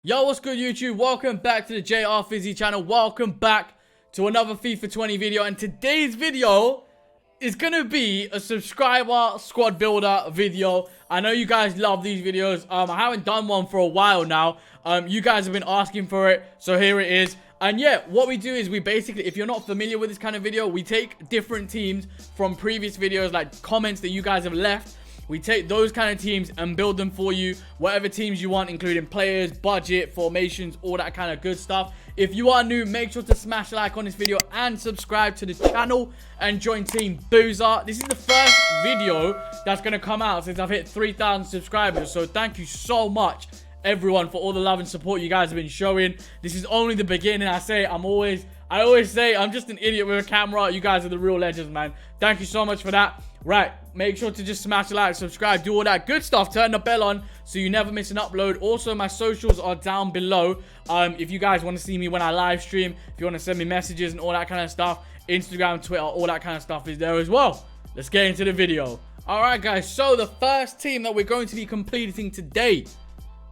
Yo, what's good, YouTube? Welcome back to the JR Fizzy channel. Welcome back to another FIFA 20 video. And today's video is gonna be a subscriber squad builder video. I know you guys love these videos. I haven't done one for a while now. You guys have been asking for it, so here it is. And yeah, what we do is we basically, if you're not familiar with this kind of video, we take different teams from previous videos, like comments that you guys have left. We take those kind of teams and build them for you, whatever teams you want, including players, budget, formations, all that kind of good stuff. If you are new, make sure to smash a like on this video and subscribe to the channel and join Team Boozer. This is the first video that's going to come out since I've hit 3,000 subscribers. So thank you so much, everyone, for all the love and support you guys have been showing. This is only the beginning. I always say I'm just an idiot with a camera. You guys are the real legends, man. Thank you so much for that. Right, make sure to just smash a like, subscribe, do all that good stuff. Turn the bell on so you never miss an upload. Also, my socials are down below. If you guys want to see me when I live stream, if you want to send me messages and all that kind of stuff, Instagram, Twitter, all that kind of stuff is there as well. Let's get into the video. All right, guys. So the first team that we're going to be completing today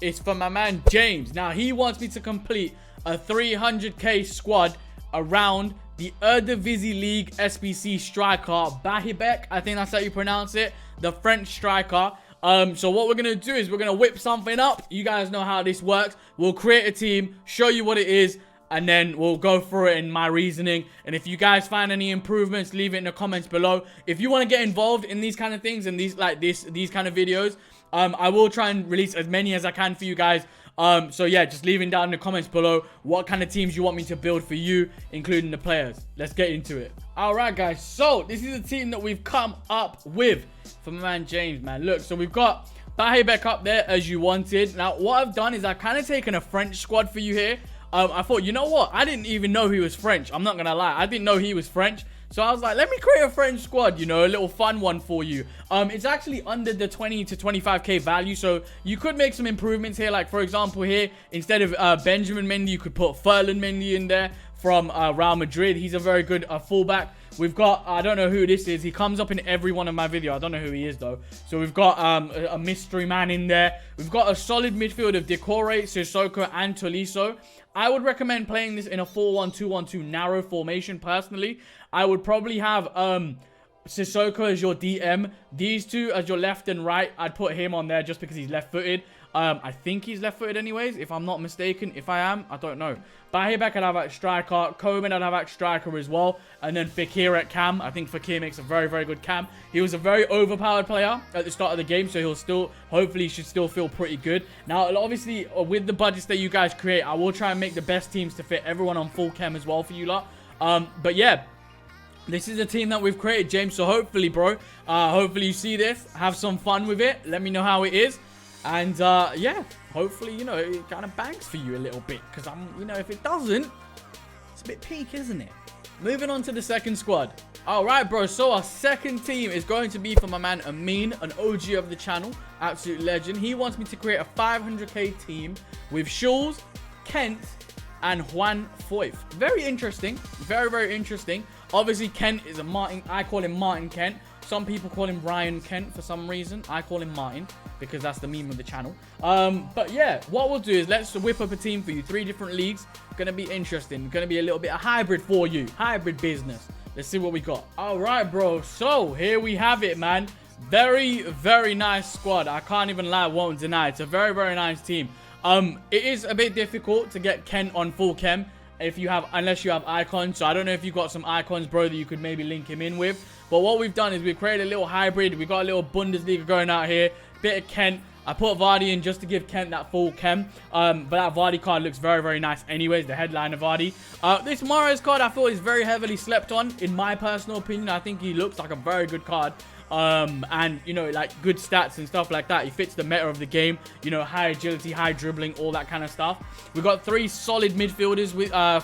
is for my man James. Now, he wants me to complete a 300k squad around the Eredivisie League SBC striker Bahibek. I think that's how you pronounce it, the French striker. So what we're gonna do is we're gonna whip something up. You guys know how this works. We'll create a team, show you what it is, and then we'll go through it in my reasoning. And if you guys find any improvements, leave it in the comments below. If you want to get involved in these kind of things and these kind of videos, I will try and release as many as I can for you guys. So yeah, just leaving down in the comments below what kind of teams you want me to build for you, including the players. Let's get into it. All right, guys. So this is a team that we've come up with for my man James, man. Look, so we've got Bahibek up there as you wanted. Now, what I've done is I've kind of taken a French squad for you here. I thought, you know what? I didn't even know he was French. I'm not gonna lie. I didn't know he was French. So I was like, let me create a French squad, you know, a little fun one for you. It's actually under the 20 to 25k value, so you could make some improvements here. Like, for example, here, instead of Benjamin Mendy, you could put Ferland Mendy in there from Real Madrid. He's a very good fullback. We've got, I don't know who this is. He comes up in every one of my videos. I don't know who he is, though. So we've got a mystery man in there. We've got a solid midfield of Decore, Sissoko, and Tolisso. I would recommend playing this in a 4-1-2-1-2 narrow formation, personally. I would probably have Sissoko as your DM. These two as your left and right. I'd put him on there just because he's left-footed. I think he's left-footed anyways, if I'm not mistaken. If I am, I don't know. Bahibek I'd have at striker. Coman I'd have at striker as well. And then Fekir at cam. I think Fekir makes a very, very good cam. He was a very overpowered player at the start of the game, so he'll still, hopefully, should still feel pretty good. Now, obviously, with the budgets that you guys create, I will try and make the best teams to fit everyone on full chem as well for you lot. But yeah, this is a team that we've created, James. So hopefully, bro, hopefully you see this, have some fun with it. Let me know how it is. And yeah, hopefully, you know, it kind of bangs for you a little bit. Because you know, if it doesn't, it's a bit peak, isn't it? Moving on to the second squad. All right, bro. So our second team is going to be for my man Amin, an OG of the channel, absolute legend. He wants me to create a 500k team with Schulz, Kent, and Juan Foyth. Very interesting. Very, very interesting. Obviously, Kent is a Martin. I call him Martin Kent. Some people call him Ryan Kent for some reason. I call him Martin because that's the meme of the channel. But yeah, what we'll do is let's whip up a team for you. 3 different leagues. Gonna be interesting. Gonna be a little bit of hybrid for you. Hybrid business. Let's see what we got. All right, bro. So here we have it, man. Very, very nice squad. I can't even lie, won't deny. It's a very, very nice team. It is a bit difficult to get Kent on full chem unless you have icons. So I don't know if you've got some icons, bro, that you could maybe link him in with. But what we've done is we've created a little hybrid. We've got a little Bundesliga going out here. Bit of Kent. I put Vardy in just to give Kent that full chem. But that Vardy card looks very, very nice anyways. The headline of Vardy. This Mahrez card I thought is very heavily slept on. In my personal opinion, I think he looks like a very good card. And, you know, like good stats and stuff like that. He fits the meta of the game. You know, high agility, high dribbling, all that kind of stuff. We've got 3 solid midfielders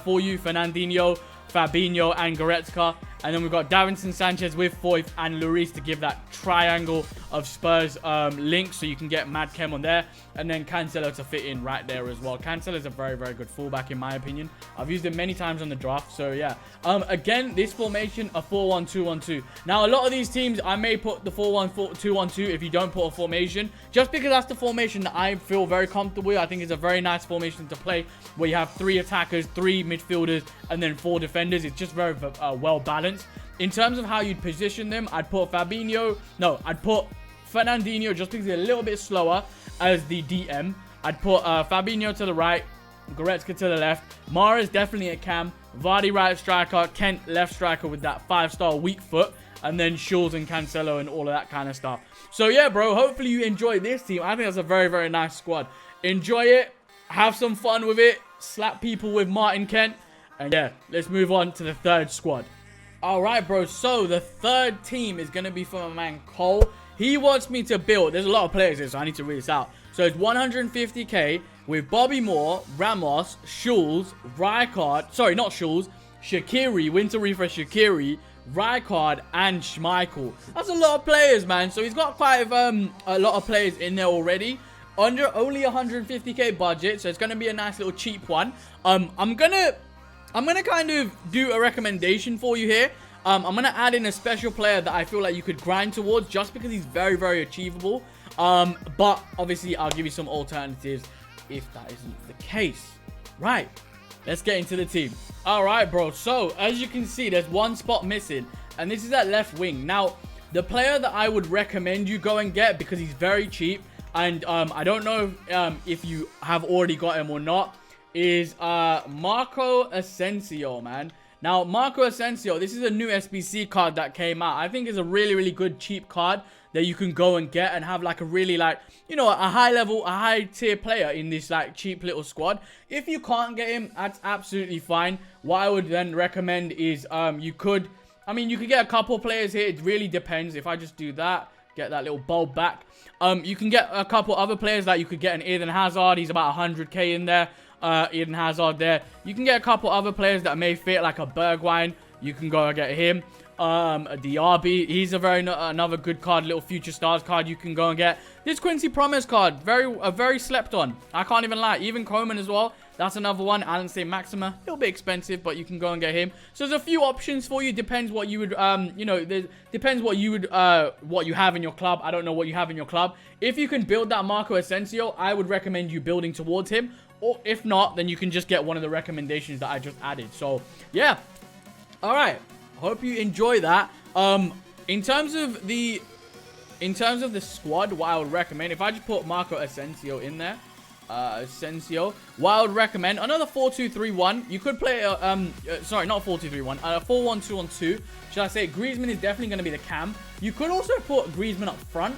for you. Fernandinho, Fabinho, and Goretzka. And then we've got Davinson Sanchez with Foyth and Lloris to give that triangle of Spurs links, so you can get Mad Chem on there, and then Cancelo to fit in right there as well. Cancelo is a very, very good fullback in my opinion. I've used him many times on the draft, so yeah. Again, this formation, a 4-1-2-1-2. Now, a lot of these teams, I may put the 4-1-2-1-2 if you don't put a formation, just because that's the formation that I feel very comfortable with. I think it's a very nice formation to play, where you have 3 attackers, 3 midfielders, and then 4 defenders. It's just very well balanced. In terms of how you'd position them, I'd put I'd put Fernandinho, just because he's a little bit slower, as the DM. I'd put Fabinho to the right, Goretzka to the left, Mahrez definitely at cam, Vardy right striker, Kent left striker with that 5-star weak foot, and then Schulz and Cancelo and all of that kind of stuff. So yeah, bro, hopefully you enjoy this team. I think that's a very, very nice squad. Enjoy it, have some fun with it, slap people with Martin Kent, and yeah, let's move on to the third squad. Alright, bro, so the third team is going to be for my man Cole. He wants me to build, there's a lot of players here, so I need to read this out. So it's 150k with Bobby Moore, Ramos, Schulz, Rijkaard, sorry, not Schulz, Shaqiri, Winter Refresh Shaqiri, Rijkaard, and Schmeichel. That's a lot of players, man. So he's got quite a lot of players in there already. Under only 150k budget, so it's going to be a nice little cheap one. I'm gonna kind of do a recommendation for you here. I'm going to add in a special player that I feel like you could grind towards, just because he's very, very achievable. But obviously, I'll give you some alternatives if that isn't the case. Right, let's get into the team. All right, bro. So, as you can see, there's one spot missing, and this is at left wing. Now, the player that I would recommend you go and get, because he's very cheap, and I don't know if you have already got him or not, is Marco Asensio, man. Now, Marco Asensio, this is a new SBC card that came out. I think it's a really, really good cheap card that you can go and get and have like a really, like, you know, a high level, a high tier player in this like cheap little squad. If you can't get him, that's absolutely fine. What I would then recommend is you could get a couple players here. It really depends. If I just do that, get that little bulb back, you can get a couple other players. Like you could get an Eden Hazard. He's about 100k in there. Eden Hazard there. You can get a couple other players that may fit, like a Bergwijn. You can go and get him. A Diaby, he's another good card, little future stars card you can go and get. This Quincy Promise card, very slept on. I can't even lie. Even Coman as well. That's another one. Alan St. Maxima, a little bit expensive, but you can go and get him. So there's a few options for you. Depends what you would, depends what you would, what you have in your club. I don't know what you have in your club. If you can build that Marco Asensio, I would recommend you building towards him. Or if not, then you can just get one of the recommendations that I just added. So yeah, all right. Hope you enjoy that. In terms of the squad, what I would recommend, if I just put Marco Asensio in there, Asensio, what I would recommend, another 4-2-3-1. You could play sorry, not 4-2-3-1, 4-1-2-1-2. Should I say Griezmann is definitely going to be the cam. You could also put Griezmann up front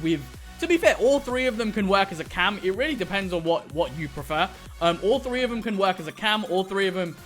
with, to be fair, all 3 of them can work as a cam. It really depends on what you prefer. All 3 of them can work as a cam. All 3 of them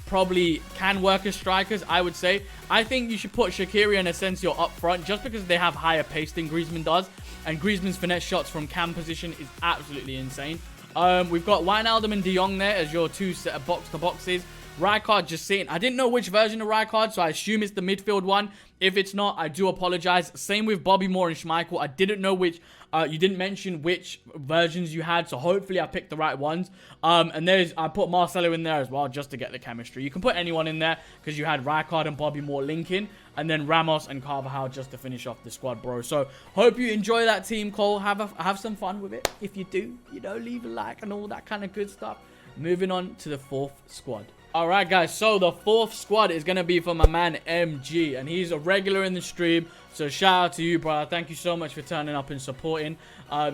probably can work as strikers, I would say. I think you should put Shaqiri and Asensio up front, just because they have higher pace than Griezmann does. And Griezmann's finesse shots from cam position is absolutely insane. We've got Wijnaldum and De Jong there as your 2 set of box-to-boxes. Rijkaard just saying, I didn't know which version of Rijkaard, so I assume it's the midfield one. If it's not, I do apologize. Same with Bobby Moore and Schmeichel. I didn't know which, you didn't mention which versions you had, so hopefully I picked the right ones. And I put Marcelo in there as well, just to get the chemistry. You can put anyone in there, because you had Rijkaard and Bobby Moore linking, and then Ramos and Carvajal just to finish off the squad, bro. So, hope you enjoy that team, Cole. Have some fun with it. If you do, you know, leave a like and all that kind of good stuff. Moving on to the 4th squad. Alright guys, so the 4th squad is going to be for my man MG, and he's a regular in the stream, so shout out to you, brother. Thank you so much for turning up and supporting.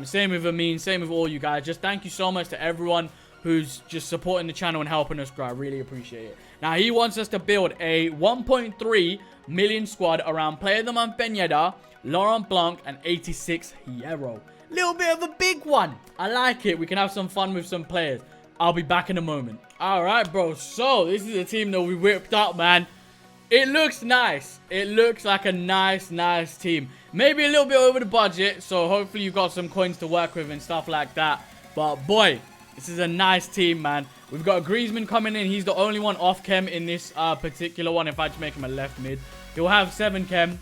Same with Amin, same with all you guys. Just thank you so much to everyone who's just supporting the channel and helping us grow. I really appreciate it. Now, he wants us to build a 1.3 million squad around Player of the Month Beneda, Laurent Blanc, and 86 Hierro. Little bit of a big one. I like it. We can have some fun with some players. I'll be back in a moment. Alright, bro. So, this is the team that we whipped up, man. It looks nice. It looks like a nice team. Maybe a little bit over the budget, so hopefully you've got some coins to work with and stuff like that. But, boy, This is a nice team, man. We've got a Griezmann coming in. He's the only one off chem in this particular one. If I just make him a left mid, he'll have 7 chem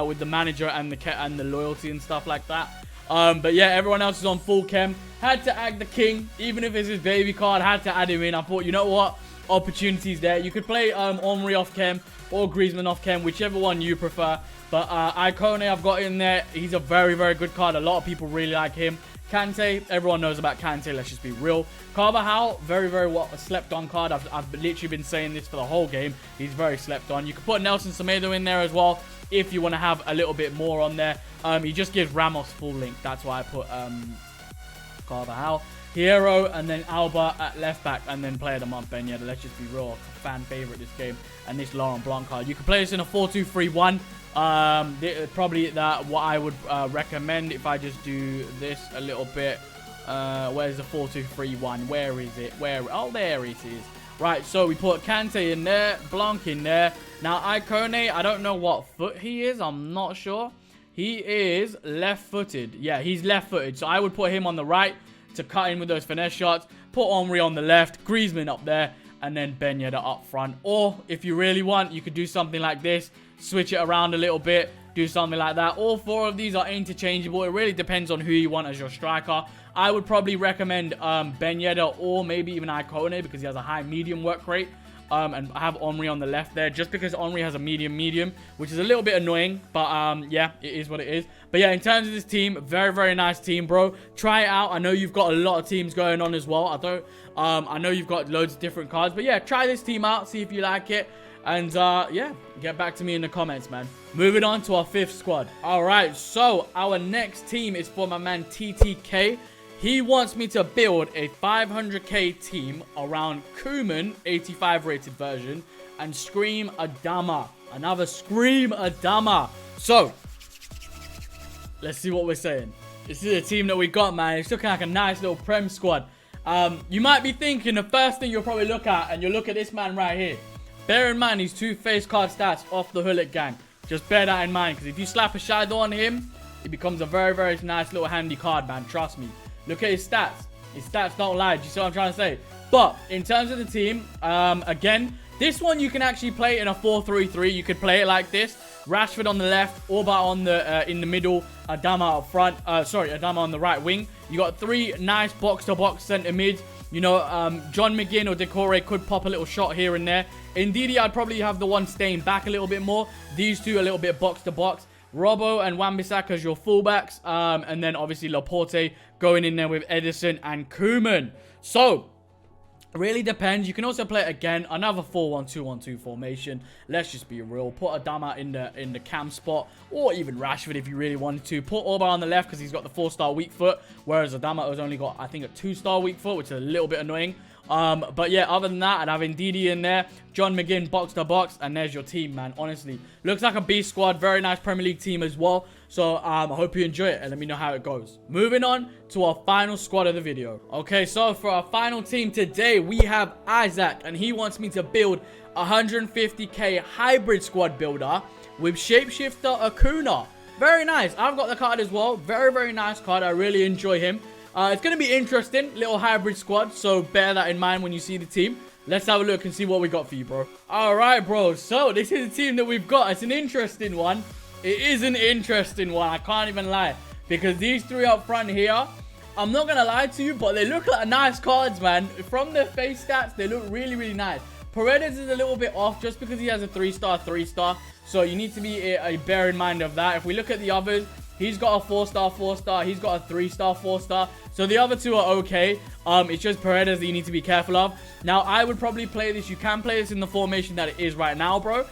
with the manager and the loyalty and stuff like that. But yeah, everyone else is on full chem. Had to add the king, even if it's his baby card. Had to add him in. I thought, you know what? Opportunities there. You could play Henry off chem or Griezmann off chem, whichever one you prefer. But Icone I've got in there. He's a very, very good card. A lot of people really like him. Kante, everyone knows about Kante. Let's just be real. Carvajal, very, very slept on card. I've literally been saying this for the whole game. He's very slept on. You can put Nelson Semedo in there as well if you want to have a little bit more on there. He just gives Ramos full link. That's why I put Carvajal. Hierro and then Alba at left back and then player of the month Ben Yedder. Let's just be real. Fan favorite this game. And this Laurent Blanc card. You can play this in a 4-2-3-1. Probably what I would recommend if I just do this a little bit. Where's the 4-2-3-1? Where is it? Oh, there it is. Right, so we put Kante in there, Blanc in there. Now, Icone, I don't know what foot he is. I'm not sure. He is left-footed. Yeah, he's left-footed. So I would put him on the right to cut in with those finesse shots. Put Henry on the left, Griezmann up there, and then Ben Yedder up front. Or if you really want, you could do something like this. Switch it around a little bit. Do something like that. All 4 of these are interchangeable. It really depends on who you want as your striker. I would probably recommend Ben Yedder or maybe even Icone because he has a high medium work rate. And have Henry on the left there just because Henry has a medium, which is a little bit annoying. But yeah, it is what it is. But yeah, in terms of this team, very, very nice team, bro. Try it out. I know you've got a lot of teams going on as well. I know you've got loads of different cards. But yeah, try this team out. See if you like it. And yeah, get back to me in the comments, man. Moving on to our 5th squad. All right, so our next team is for my man TTK. He wants me to build a 500k team around Koeman, 85 rated version, and Scream Adama. Another Scream Adama. So, let's see what we're saying. This is a team that we got, man. It's looking like a nice little Prem squad. You might be thinking the first thing you'll probably look at, and you'll look at this man right here. Bear in mind, he's 2 face card stats off the Hullet gang. Just bear that in mind, because if you slap a shadow on him, it becomes a very, very nice little handy card, man. Trust me. Look at his stats. His stats don't lie. Do you see what I'm trying to say? But in terms of the team, again, this one you can actually play in a 4-3-3. You could play it like this. Rashford on the left, Orba on the in the middle, Adama up front. Adama on the right wing. You got 3 nice box-to-box centre mids. You know, John McGinn or Decore could pop a little shot here and there. Ndidi, I'd probably have the one staying back a little bit more. These 2 a little bit box-to-box. Robbo and Wan-Bissaka as your fullbacks. And then obviously Laporte going in there with Edison and Koeman. So, really depends. You can also play it again. Another 4-1-2-1-2 formation. Let's just be real. Put Adama in the cam spot. Or even Rashford if you really wanted to. Put Orba on the left because he's got the 4-star weak foot. Whereas Adama has only got, I think, a 2-star weak foot, which is a little bit annoying. But yeah, other than that, I'd have Ndidi in there. John McGinn box to box. And there's your team, man. Honestly. Looks like a beast squad. Very nice Premier League team as well. So, I hope you enjoy it and let me know how it goes. Moving on to our final squad of the video. Okay, so for our final team today, we have Isaac. And he wants me to build 150k hybrid squad builder with Shapeshifter Acuna. Very nice. I've got the card as well. Very, very nice card. I really enjoy him. It's going to be interesting. Little hybrid squad. So, bear that in mind when you see the team. Let's have a look and see what we got for you, bro. Alright, bro. So, this is the team that we've got. It's an interesting one. It is an interesting one. I can't even lie. Because these 3 up front here, I'm not going to lie to you, but they look like nice cards, man. From the face stats, they look really, really nice. Paredes is a little bit off just because he has a 3-star. So, you need to be bear in mind of that. If we look at the others, he's got a 4-star. He's got a 3-star, 4-star. So the other 2 are okay. It's just Paredes that you need to be careful of. Now, I would probably play this. You can play this in the formation that it is right now, bro.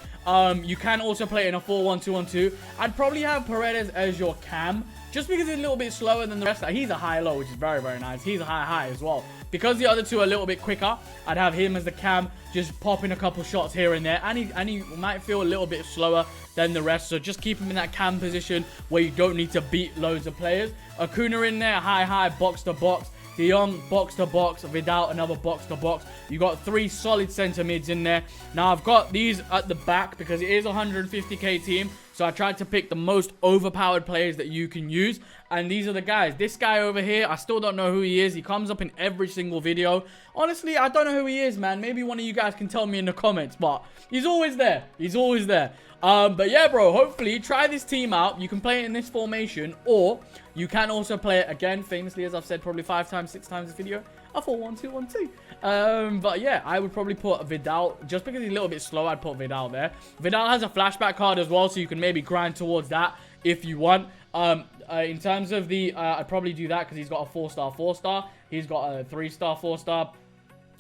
You can also play it in a 4-1-2-1-2. I'd probably have Paredes as your cam. Just because he's a little bit slower than the rest. He's a high-low, which is very, very nice. He's a high-high as well. Because the other 2 are a little bit quicker, I'd have him as the cam. Just popping a couple shots here and there. And he might feel a little bit slower than the rest. So just keep him in that cam position where you don't need to beat loads of players. Acuna in there, high, box-to-box. De Jong, box-to-box. Vidal, another box-to-box. You got 3 solid centre mids in there. Now, I've got these at the back because it is a 150k team. So I tried to pick the most overpowered players that you can use. And these are the guys. This guy over here, I still don't know who he is. He comes up in every single video. Honestly, I don't know who he is, man. Maybe one of you guys can tell me in the comments. But he's always there. He's always there. But yeah, bro, hopefully try this team out. You can play it in this formation, or you can also play it again, famously, as I've said probably 5 times, 6 times this video. I thought 1-2-1-2. But yeah, I would probably put Vidal, just because he's a little bit slow, I'd put Vidal there. Vidal has a flashback card as well, so you can maybe grind towards that if you want. In terms of the, I'd probably do that because he's got a 4-star, 4-star. He's got a 3-star, 4-star.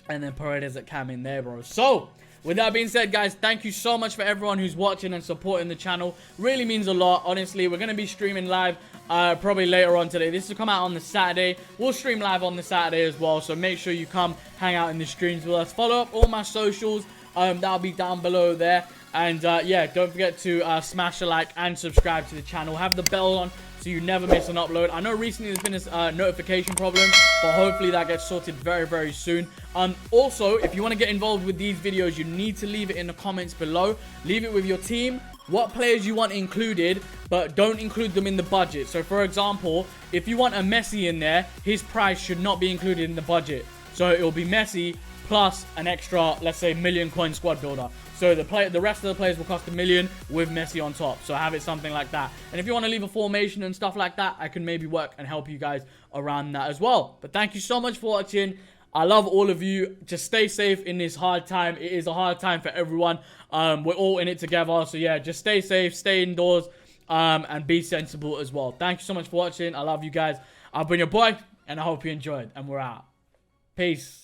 And then Paredes at Cam in there, bro. So, with that being said, guys, thank you so much for everyone who's watching and supporting the channel. Really means a lot, honestly. We're going to be streaming live probably later on today. This will come out on the Saturday. We'll stream live on the Saturday as well, so make sure you come hang out in the streams with us. Follow up all my socials. That'll be down below there. And yeah, don't forget to smash a like and subscribe to the channel. Have the bell on so you never miss an upload. I know recently there's been a notification problem, but hopefully that gets sorted very, very soon. Also, if you want to get involved with these videos, you need to leave it in the comments below. Leave it with your team, what players you want included, but don't include them in the budget. So, for example, if you want a Messi in there, his price should not be included in the budget. So, it will be Messi plus an extra, let's say, 1,000,000 coin squad builder. So the rest of the players will cost 1,000,000 with Messi on top. So have it something like that. And if you want to leave a formation and stuff like that, I can maybe work and help you guys around that as well. But thank you so much for watching. I love all of you. Just stay safe in this hard time. It is a hard time for everyone. We're all in it together. So yeah, just stay safe, stay indoors, and be sensible as well. Thank you so much for watching. I love you guys. I've been your boy, and I hope you enjoyed. And we're out. Peace.